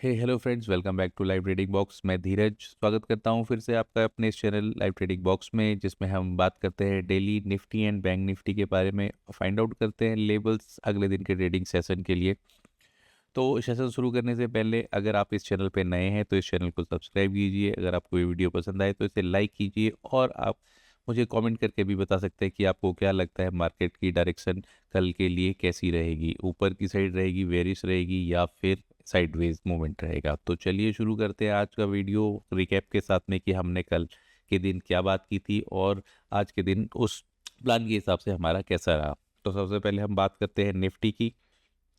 Hello friends, welcome back to live trading box. मैं धीरज स्वागत करता हूं फिर से आपका अपने इस चैनल लाइव ट्रेडिंग बॉक्स में, जिसमें हम बात करते हैं daily Nifty and bank Nifty के बारे में। फाइंड आउट करते हैं लेवल्स अगले दिन के ट्रेडिंग सेशन के लिए। तो सेशन शुरू करने से पहले अगर आप इस चैनल पे नए हैं तो इस चैनल को सब्सक्राइब कीजिए। अगर आपको ये वीडियो पसंद आए तो इसे लाइक कीजिए, और आप मुझे कमेंट करके भी बता सकते हैं कि आपको क्या लगता है मार्केट की डायरेक्शन कल के लिए कैसी रहेगी। ऊपर की साइड रहेगी, बेरिश रहेगी, या फिर साइडवेज मूवमेंट रहेगा। तो चलिए शुरू करते हैं आज का वीडियो रिकैप के साथ में कि हमने कल के दिन क्या बात की थी और आज के दिन उस प्लान के हिसाब से हमारा कैसा रहा। तो सबसे पहले हम बात करते हैं निफ्टी की।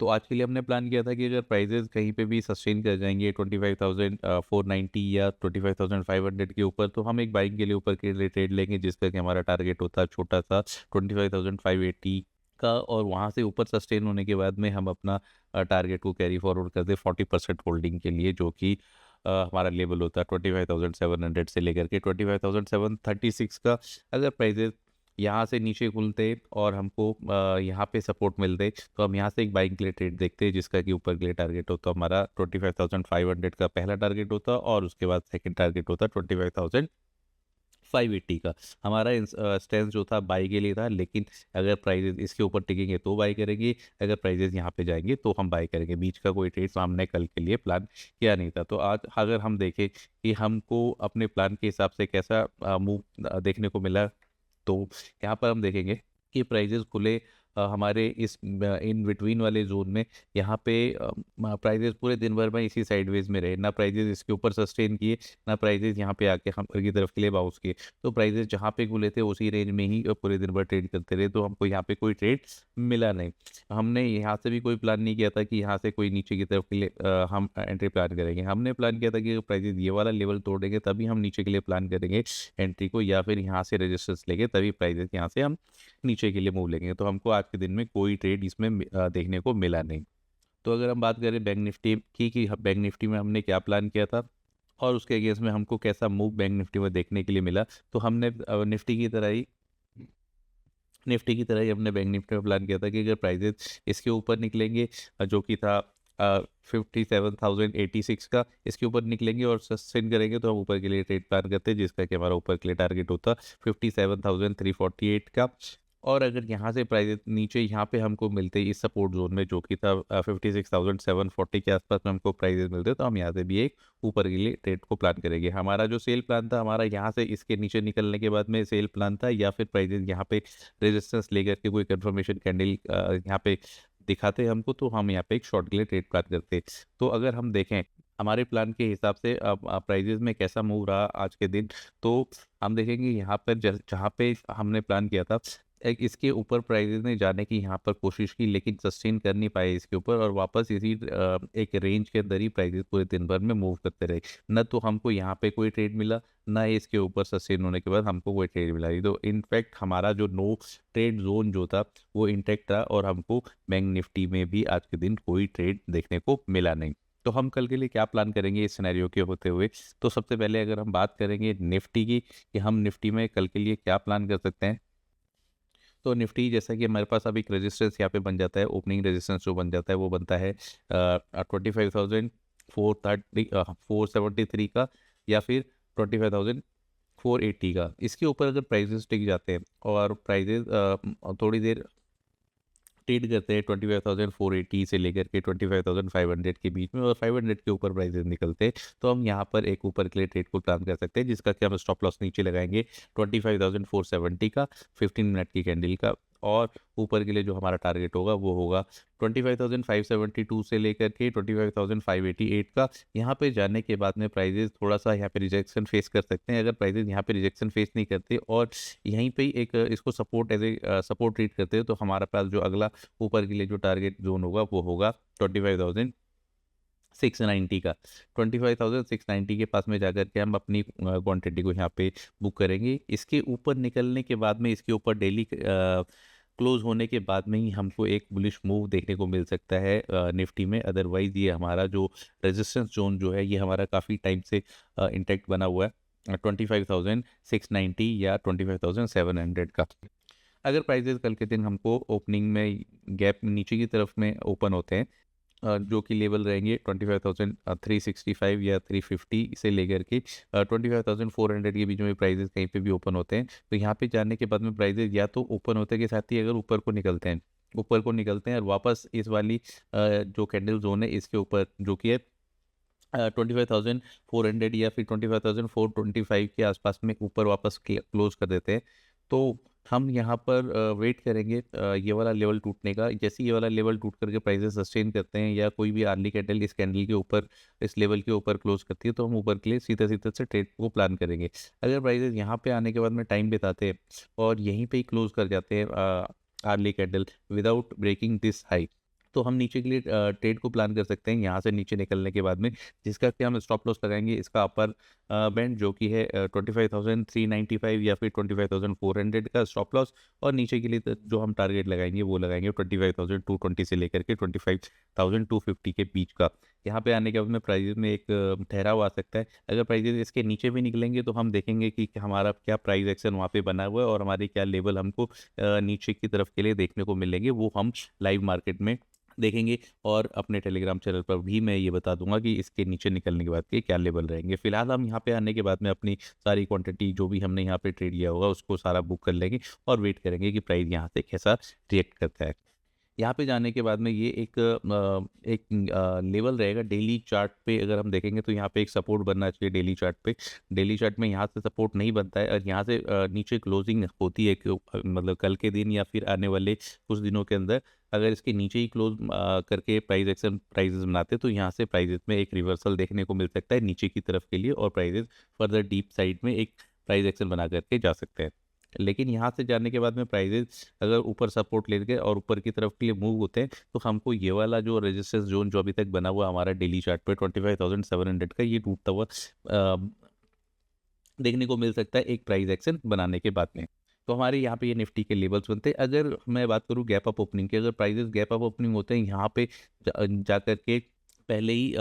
तो आज के लिए हमने प्लान किया था कि अगर प्राइजेस कहीं पे भी सस्टेन कर जाएंगे 25,490 या 25,500 के ऊपर, तो हम एक बाइंग के लिए ऊपर के लिए ट्रेड लेंगे, जिसका कि हमारा टारगेट होता है छोटा सा 25,580 का। और वहाँ से ऊपर सस्टेन होने के बाद में हम अपना टारगेट को कैरी फॉरवर्ड करते 40% होल्डिंग के लिए, जो कि हमारा लेवल होता है 25,700 से लेकर के 25,736 का। अगर प्राइजेस यहाँ से नीचे खुलते और हमको यहाँ पे सपोर्ट मिलते, तो हम यहाँ से एक बाइंग के लिए ट्रेड देखते हैं, जिसका कि ऊपर के लिए टारगेट होता हमारा 25,500 का पहला टारगेट होता, और उसके बाद सेकंड टारगेट होता 25,580 का। हमारा स्टेंस जो था बाई के लिए था, लेकिन अगर प्राइजेस इसके ऊपर टिकेंगे तो बाई करेंगे, अगर प्राइजेस यहाँ पे जाएंगे तो हम बाई करेंगे। बीच का कोई ट्रेड हमने कल के लिए प्लान किया नहीं था। तो आज अगर हम देखें कि हमको अपने प्लान के हिसाब से कैसा मूव देखने को मिला, तो यहाँ पर हम देखेंगे कि प्राइजेस खुले हमारे इस इन बिटवीन वाले जोन में। यहाँ पे प्राइजेस पूरे दिन भर में इसी साइडवेज में रहे, ना प्राइजेस इसके ऊपर सस्टेन किए, ना प्राइजेस यहाँ पे आके हम की तरफ के लिए बाउंस किए। तो प्राइजेस जहाँ पे खुले थे उसी रेंज में ही पूरे दिन भर ट्रेड करते रहे, तो हमको यहाँ पे कोई ट्रेड मिला नहीं। हमने यहाँ से भी कोई प्लान नहीं किया था कि यहाँ से कोई नीचे की तरफ के लिए हम एंट्री प्लान करेंगे। हमने प्लान किया था कि प्राइजेस ये वाला लेवल तोड़ेंगे तभी हम नीचे के लिए प्लान करेंगे एंट्री को, या फिर यहाँ से रेजिस्टेंस लेंगे तभी प्राइजेस यहाँ से हम नीचे के लिए मूव लेंगे। तो हमको आज के दिन में कोई ट्रेड इसमें देखने को मिला नहीं। तो अगर हम बात करें बैंक निफ्टी की कि बैंक निफ्टी में हमने क्या प्लान किया था और उसके अगेंस्ट में हमको कैसा मूव बैंक निफ्टी में देखने के लिए मिला, तो हमने निफ्टी की तरह ही हमने बैंक निफ्टी में प्लान किया था कि अगर प्राइजेस इसके ऊपर निकलेंगे, जो कि था 57,086 का, इसके ऊपर निकलेंगे और सस्टेन करेंगे, तो हम ऊपर के लिए ट्रेड प्लान करते हैं, जिसका कि हमारा ऊपर के लिए टारगेट होता 57,348 का। और अगर यहाँ से प्राइस नीचे यहाँ पे हमको मिलते इस सपोर्ट जोन में, जो कि था 56,740 के आसपास में हमको प्राइजेस मिलते, तो हम यहाँ से भी एक ऊपर के लिए ट्रेड को प्लान करेंगे। हमारा जो सेल प्लान था, हमारा यहाँ से इसके नीचे निकलने के बाद में सेल प्लान था, या फिर प्राइजेस यहाँ पे रेजिस्टेंस लेकर के कोई कंफर्मेशन कैंडल यहाँ पे दिखाते हमको, तो हम यहाँ पे एक शॉर्ट के लिए ट्रेड प्लान करते। तो अगर हम देखें हमारे प्लान के हिसाब से अब प्राइजेस में कैसा मूव रहा आज के दिन, तो हम देखेंगे यहाँ पर जहाँ पे हमने प्लान किया था, एक इसके ऊपर प्राइजेस ने जाने की यहाँ पर कोशिश की, लेकिन सस्टेन कर नहीं पाए इसके ऊपर, और वापस इसी एक रेंज के अंदर ही प्राइजेस पूरे दिन भर में मूव करते रहे। न तो हमको यहाँ पे कोई ट्रेड मिला, ना इसके ऊपर सस्टेन होने के बाद हमको कोई ट्रेड मिला। तो इनफैक्ट हमारा जो नो ट्रेड जोन जो था वो इंटैक्ट था, और हमको बैंक निफ्टी में भी आज के दिन कोई ट्रेड देखने को मिला नहीं। तो हम कल के लिए क्या प्लान करेंगे इस सिनेरियो के होते हुए, तो सबसे पहले अगर हम बात करेंगे निफ्टी की कि हम निफ्टी में कल के लिए क्या प्लान कर सकते हैं, तो निफ्टी जैसा कि हमारे पास अभी एक रेजिस्टेंस यहाँ पे बन जाता है, ओपनिंग रेजिस्टेंस जो बन जाता है वो बनता है 25,473 का, या फिर 25,480 का। इसके ऊपर अगर प्राइजेस टिक जाते हैं और प्राइजेस थोड़ी देर ट्रेड करते हैं 25,480 से लेकर के 25,500 के बीच में, और 500 के ऊपर प्राइजेस निकलते हैं, तो हम यहाँ पर एक ऊपर के लिए ट्रेड को प्लान कर सकते हैं, जिसका कि हम स्टॉप लॉस नीचे लगाएंगे 25,470 का 15 मिनट की कैंडल का। और ऊपर के लिए जो हमारा टारगेट होगा वो होगा 25,572 से लेकर के 25,588 का। यहाँ पे जाने के बाद में प्राइजेस थोड़ा सा यहाँ पे रिजेक्शन फेस कर सकते हैं। अगर प्राइजेस यहाँ पे रिजेक्शन फेस नहीं करते और यहीं पे ही एक इसको support as a support treat करते हैं, तो हमारा पास जो अगला ऊपर के लिए जो टारगेट जोन होगा वो होगा 25,690 का। 25,690 के पास में जाकर के हम अपनी क्वांटिटी को यहाँ पे बुक करेंगे। इसके ऊपर निकलने के बाद में, इसके ऊपर डेली क्लोज होने के बाद में ही हमको एक बुलिश मूव देखने को मिल सकता है निफ्टी में। अदरवाइज ये हमारा जो रेजिस्टेंस जोन जो है ये हमारा काफ़ी टाइम से इंटैक्ट बना हुआ है 25,690 या 25,700 का। अगर प्राइजेस कल के दिन हमको ओपनिंग में गैप नीचे की तरफ में ओपन होते हैं, जो कि लेवल रहेंगे 25,365 या 350 से लेकर के 25,400 के बीच में प्राइजेस कहीं पे भी ओपन होते हैं। तो यहाँ पे जाने के बाद में प्राइजेस या तो ओपन होते के साथ ही अगर ऊपर को निकलते हैं और वापस इस वाली जो कैंडल जोन है इसके ऊपर जो कि है 25,400 या फिर 25,425 के आसपास में ऊपर वापस क्लोज कर देते हैं, तो हम यहाँ पर वेट करेंगे ये वाला लेवल टूटने का। जैसे ये वाला लेवल टूट करके प्राइसेस सस्टेन करते हैं या कोई भी अर्ली कैंडल इस कैंडल के ऊपर इस लेवल के ऊपर क्लोज करती है, तो हम ऊपर के लिए सीधा सीधा से ट्रेड को प्लान करेंगे। अगर प्राइसेस यहाँ पे आने के बाद में टाइम बिताते हैं और यहीं पे ही क्लोज कर जाते हैं early candle without breaking this high, तो हम नीचे के लिए ट्रेड को प्लान कर सकते हैं यहाँ से नीचे निकलने के बाद में, जिसका कि हम स्टॉप लॉस लगाएंगे इसका अपर बैंड जो कि है 25,395 या फिर 25,400 का स्टॉप लॉस, और नीचे के लिए जो हम टारगेट लगाएंगे वो लगाएंगे 25,220 से लेकर के 25,250 के बीच का। यहाँ पे आने के बाद में प्राइजेस में एक ठहराव आ सकता है। अगर प्राइजेस इसके नीचे भी निकलेंगे तो हम देखेंगे कि हमारा क्या प्राइस एक्शन वहाँ पे बना हुआ है और हमारे क्या लेवल हमको नीचे की तरफ के लिए देखने को मिलेंगे, वो हम लाइव मार्केट में देखेंगे। और अपने टेलीग्राम चैनल पर भी मैं ये बता दूंगा कि इसके नीचे निकलने के बाद के क्या लेवल रहेंगे। फिलहाल हम यहाँ पे आने के बाद में अपनी सारी क्वांटिटी जो भी हमने यहाँ पे ट्रेड किया होगा उसको सारा बुक कर लेंगे और वेट करेंगे कि प्राइस यहाँ से कैसा रिएक्ट करता है। यहाँ पे जाने के बाद में ये एक लेवल रहेगा डेली चार्ट पे। अगर हम देखेंगे तो यहाँ पे एक सपोर्ट बनना चाहिए डेली चार्ट पे। डेली चार्ट में यहाँ से सपोर्ट नहीं बनता है और यहाँ से नीचे क्लोजिंग होती है मतलब कल के दिन या फिर आने वाले कुछ दिनों के अंदर अगर इसके नीचे ही क्लोज करके प्राइजेस बनाते तो यहाँ से प्राइजेस में एक रिवर्सल देखने को मिल सकता है नीचे की तरफ के लिए और प्राइजेस फर्दर डीप साइड में एक प्राइस एक्शन बना करके जा सकते हैं। लेकिन यहाँ से जाने के बाद में प्राइजेस अगर ऊपर सपोर्ट लेके और ऊपर की तरफ के लिए मूव होते हैं तो हमको ये वाला जो रेजिस्टेंस जोन जो अभी तक बना हुआ हमारा डेली चार्ट पे 25,700 का, ये टूटता हुआ देखने को मिल सकता है एक प्राइस एक्शन बनाने के बाद में। तो हमारे यहाँ पे ये निफ्टी के लेवल्स बनते हैं। अगर मैं बात करूँ गैप अप ओपनिंग की, अगर प्राइजेस गैप अप ओपनिंग होते हैं यहाँ पे जा करके पहले ही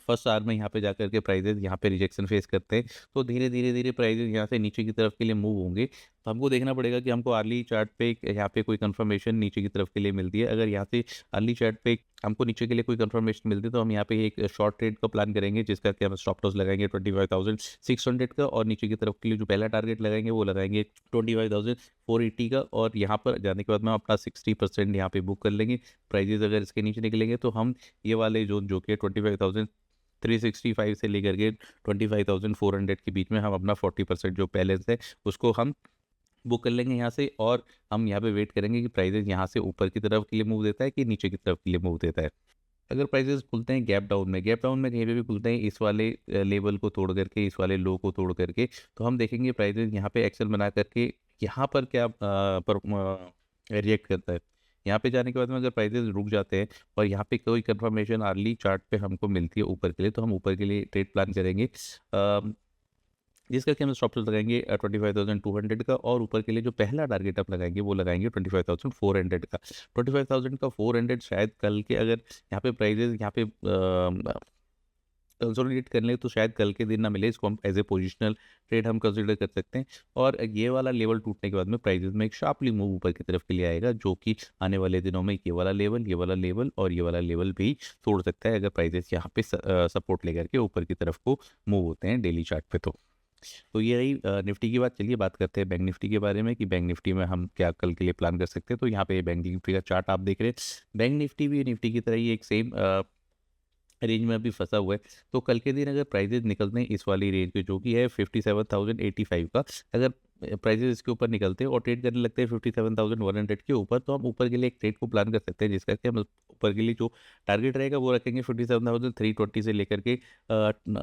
फर्स्ट आवर में यहाँ पे जाकर के प्राइजेस यहाँ पे रिजेक्शन फेस करते हैं, तो धीरे धीरे धीरे प्राइजेस यहाँ से नीचे की तरफ के लिए मूव होंगे। तो हमको देखना पड़ेगा कि हमको अर्ली चार्ट पे यहाँ पे कोई कंफर्मेशन नीचे की तरफ के लिए मिलती है। अगर यहाँ से अर्ली चार्ट पे हमको नीचे के लिए कोई कंफर्मेशन मिलती है तो हम यहाँ पे एक शॉर्ट ट्रेड का प्लान करेंगे जिसका कि हम स्टॉप लॉस लगाएंगे 25,600 का, और नीचे की तरफ के लिए जो पहला टारगेट लगाएंगे वो लगाएंगे 25,480 का। और यहाँ पर जाने के बाद में अपना 60% यहाँ पे बुक कर लेंगे। प्राइजेस अगर इसके नीचे निकलेंगे तो हम ये वाले जोन जो कि 25,365 से लेकर के 25,400 के बीच में हम अपना 40% जो बैलेंस है उसको हम बुक कर लेंगे यहाँ से, और हम यहाँ पे वेट करेंगे कि प्राइजेस यहाँ से ऊपर की तरफ के लिए मूव देता है कि नीचे की तरफ के लिए मूव देता है। अगर प्राइजेस खुलते हैं गैप डाउन में कहीं पे भी खुलते हैं इस वाले लेवल को तोड़ करके, इस वाले लो को तोड़ करके, तो हम देखेंगे प्राइजेस यहाँ पे एक्शन बना करके यहाँ पर क्या रिएक्ट करता है। यहाँ पे जाने के बाद में अगर प्राइजेस रुक जाते हैं और यहाँ पे कोई कंफर्मेशन अर्ली चार्ट पे हमको मिलती है ऊपर के लिए, तो हम ऊपर के लिए ट्रेड प्लान करेंगे जिसका कि हम स्टॉप लॉस लगाएंगे 25,200 का, और ऊपर के लिए जो पहला टारगेट आप लगाएंगे वो लगाएंगे 25,400 का। 25,400 शायद कल के अगर यहाँ पे प्राइजेस यहाँ पे कंसोलिडेट कर ले तो शायद कल के दिन ना मिले, इसको हम एज ए पोजिशनल ट्रेड हम कंसिडर कर सकते हैं। और ये वाला लेवल टूटने के बाद में प्राइजेस में एक शार्पली मूव ऊपर की तरफ के लिए आएगा, जो कि आने वाले दिनों में ये वाला लेवल और ये वाला लेवल भी तोड़ सकता है अगर प्राइजेस यहाँ पे सपोर्ट लेकर के ऊपर की तरफ को मूव होते हैं डेली चार्ट पे। तो ये रही निफ्टी की बात। चलिए बात करते हैं बैंक निफ्टी के बारे में कि बैंक निफ्टी में हम क्या कल के लिए प्लान कर सकते हैं। तो यहाँ पे बैंक निफ्टी का चार्ट आप देख रहे हैं। बैंक निफ्टी भी निफ्टी की तरह ही एक सेम रेंज में अभी फंसा हुआ है। तो कल के दिन अगर प्राइजेस निकलते हैं इस वाली रेंज पे जो कि है 57,085 का, अगर प्राइजेस इसके ऊपर निकलते हैं और ट्रेड करने लगते हैं 57,100 के ऊपर, तो हम ऊपर के लिए एक ट्रेड को प्लान कर सकते हैं जिसका कि हम ऊपर के लिए जो टारगेट रहेगा वो रखेंगे 57,320 से लेकर के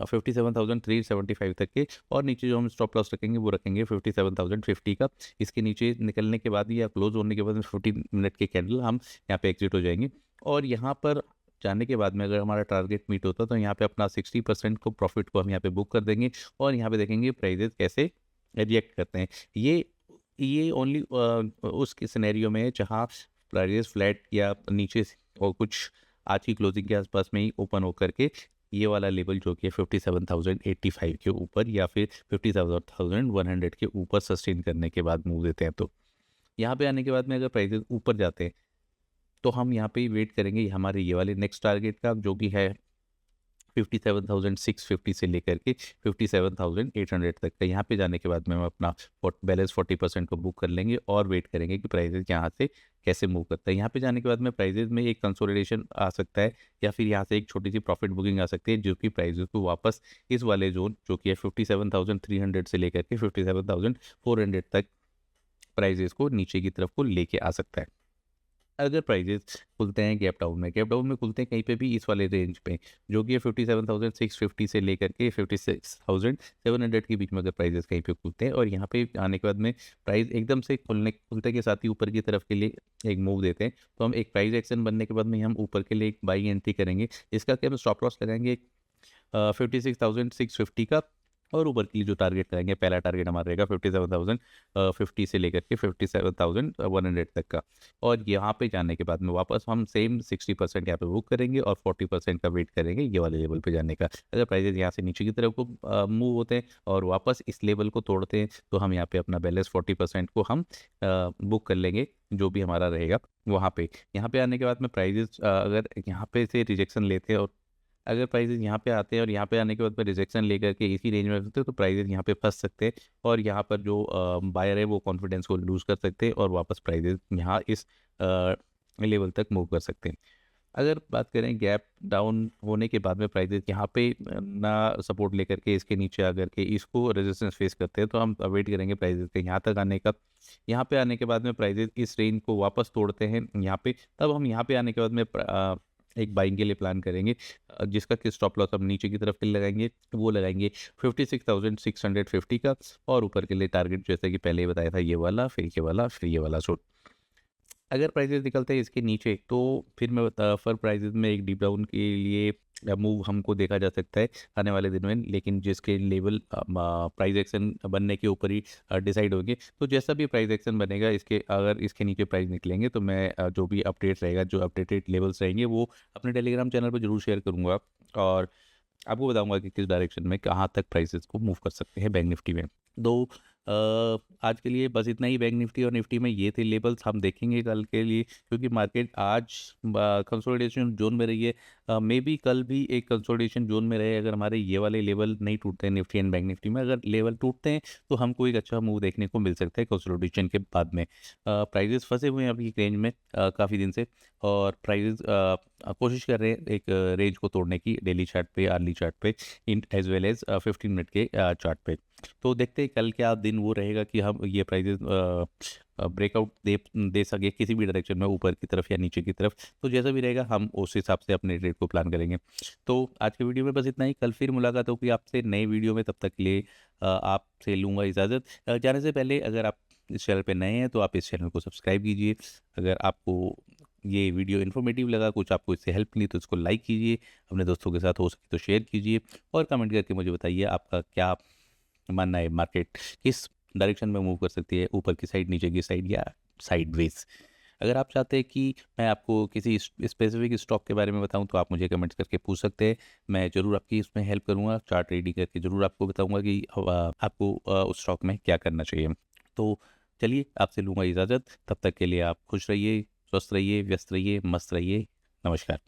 57,375 तक के, और नीचे जो हम स्टॉप लॉस रखेंगे वो रखेंगे 57,050 का। इसके नीचे निकलने के बाद या क्लोज होने के बाद 15 मिनट के कैंडल हम यहाँ पे एग्जिट हो जाएंगे। और यहाँ पर जाने के बाद में अगर हमारा टारगेट मीट होता तो यहाँ पे अपना 60% को प्रॉफिट को हम यहाँ पे बुक कर देंगे और यहाँ पे देखेंगे प्राइजेस कैसे रिएक्ट करते हैं। ये ओनली उस सिनेरियो में है जहाँ प्राइजेस फ्लैट या नीचे और कुछ आज की क्लोजिंग के आसपास में ही ओपन होकर के ये वाला लेवल जो कि 57,085 के ऊपर या फिर 57,100 के ऊपर सस्टेन करने के बाद मूव देते हैं। तो यहाँ पे आने के बाद में अगर प्राइजेस ऊपर जाते हैं तो हम यहाँ पे वेट करेंगे हमारे ये वाले नेक्स्ट टारगेट का, जो कि है 57,650 से लेकर के 57,800 तक का। यहाँ पे जाने के बाद में हम अपना बैलेंस 40% को बुक कर लेंगे और वेट करेंगे कि प्राइजेस यहाँ से कैसे मूव करता है। यहाँ पे जाने के बाद में प्राइजेस में एक कंसोलिडेशन आ सकता है या फिर यहाँ से एक छोटी सी प्रॉफिट बुकिंग आ सकती है, जो कि प्राइजेस को वापस इस वाले जोन जो कि है 57,300 से लेकर के 57,400 तक प्राइजेस को नीचे की तरफ को लेके आ सकता है। अगर प्राइजेस खुलते हैं गैप डाउन में खुलते हैं कहीं पे भी इस वाले रेंज पे, जो कि 57,650 से लेकर के 56,700 के बीच में अगर प्राइजेस कहीं पे खुलते हैं और यहाँ पे आने के बाद में प्राइस एकदम से खुलते के साथ ही ऊपर की तरफ के लिए एक मूव देते हैं, तो हम एक प्राइस एक्शन बनने के बाद में हम ऊपर के लिए एक बाई एंट्री करेंगे। इसका क्या हम स्टॉप लॉस लगाएंगे 56,650 का, और ऊपर के लिए जो टारगेट करेंगे, पहला टारगेट हमारा रहेगा 57,050 से लेकर के 57,100 तक का। और यहाँ पे जाने के बाद में वापस हम सेम 60% यहाँ पे बुक करेंगे और 40% का वेट करेंगे ये वाले लेवल पे जाने का। अगर प्राइजेस यहाँ से नीचे की तरफ को मूव होते हैं और वापस इस लेवल को तोड़ते हैं, तो हम यहाँ पे अपना बैलेंस 40% को हम बुक कर लेंगे, जो भी हमारा रहेगा वहाँ पे। यहाँ पे आने के बाद में प्राइजेस अगर यहाँ पे से रिजेक्शन लेते हैं और अगर प्राइजेस यहाँ पे आते हैं और यहाँ पे आने के बाद में रिजेक्शन लेकर के इसी रेंज में होते हैं, तो प्राइजेस यहाँ पे फंस सकते हैं और यहाँ पर जो बायर है वो कॉन्फिडेंस को लूज़ कर सकते हैं और वापस प्राइजेस यहाँ इस लेवल तक मूव कर सकते हैं। अगर बात करें गैप डाउन होने के बाद में प्राइजेस यहाँ पे ना सपोर्ट लेकर के इसके नीचे आकर के इसको रेजिस्टेंस फेस करते हैं, तो हम वेट करेंगे प्राइजेस के यहाँ तक आने का। यहाँ पे आने के बाद में प्राइजेस इस रेंज को वापस तोड़ते हैं यहाँ पे, तब हम यहाँ पे आने के बाद में एक बाइंग के लिए प्लान करेंगे, जिसका कि स्टॉप लॉस हम नीचे की तरफ लगाएंगे, वो लगाएंगे 56,650 का, और ऊपर के लिए टारगेट जैसा कि पहले ही बताया था ये वाला, फिर ये वाला, फिर ये वाला। सो अगर प्राइजेस निकलते हैं इसके नीचे, तो फिर मैं फर प्राइजेस में एक डीप डाउन के लिए मूव हमको देखा जा सकता है आने वाले दिन में, लेकिन जिसके लेवल प्राइस एक्शन बनने के ऊपर ही डिसाइड होंगे। तो जैसा भी प्राइस एक्शन बनेगा, इसके अगर इसके नीचे प्राइस निकलेंगे तो मैं जो भी अपडेट रहेगा, जो अपडेटेड लेवल्स रहेंगे, वो अपने टेलीग्राम चैनल पर जरूर शेयर करूँगा और आपको बताऊंगा कि किस डायरेक्शन में कहाँ तक प्राइसेस को मूव कर सकते हैं बैंक निफ्टी में। तो आज के लिए बस इतना ही। बैंक निफ्टी और निफ्टी में ये थे लेवल्स, हम देखेंगे कल के लिए, क्योंकि मार्केट आज कंसोलिडेशन जोन में रही है। मे बी कल भी एक कंसोलिडेशन जोन में रहे, अगर हमारे ये वाले लेवल नहीं टूटते हैं निफ्टी एंड बैंक निफ्टी में। अगर लेवल टूटते हैं तो हमको एक अच्छा मूव देखने को मिल सकता है कंसोलिडेशन के बाद में। प्राइजेस फंसे हुए हैं अभी रेंज में काफ़ी दिन से, और प्राइजेस कोशिश कर रहे हैं एक रेंज को तोड़ने की, डेली चार्ट पे, अर्ली चार्ट पे, इन एज वेल एज 15 मिनट के चार्ट पे। तो देखते हैं कल क्या दिन वो रहेगा कि हम ये प्राइजेस ब्रेकआउट दे सके किसी भी डायरेक्शन में, ऊपर की तरफ या नीचे की तरफ। तो जैसा भी रहेगा हम उस हिसाब से अपने ट्रेड को प्लान करेंगे। तो आज के वीडियो में बस इतना ही, कल फिर मुलाकात होगी आपसे नए वीडियो में। तब तक के लिए आपसे लूँगा इजाज़त। जाने से पहले अगर आप इस चैनल पे नए हैं तो आप इस चैनल को सब्सक्राइब कीजिए। अगर आपको ये वीडियो इन्फॉर्मेटिव लगा, कुछ आपको इससे हेल्प मिली, तो इसको लाइक कीजिए, अपने दोस्तों के साथ हो सके तो शेयर कीजिए, और कमेंट करके मुझे बताइए आपका क्या मानना है, मार्केट किस डायरेक्शन में मूव कर सकती है, ऊपर की साइड, नीचे की साइड, या साइडवेज। अगर आप चाहते हैं कि मैं आपको किसी स्पेसिफिक स्टॉक के बारे में बताऊं, तो आप मुझे कमेंट्स करके पूछ सकते हैं। मैं ज़रूर आपकी इसमें हेल्प करूंगा, चार्ट रीडिंग करके ज़रूर आपको बताऊंगा कि आपको उस स्टॉक में क्या करना चाहिए। तो चलिए, आपसे लूँगा इजाज़त। तब तक के लिए आप खुश रहिए, स्वस्थ रहिए, व्यस्त रहिए, मस्त रहिए। नमस्कार।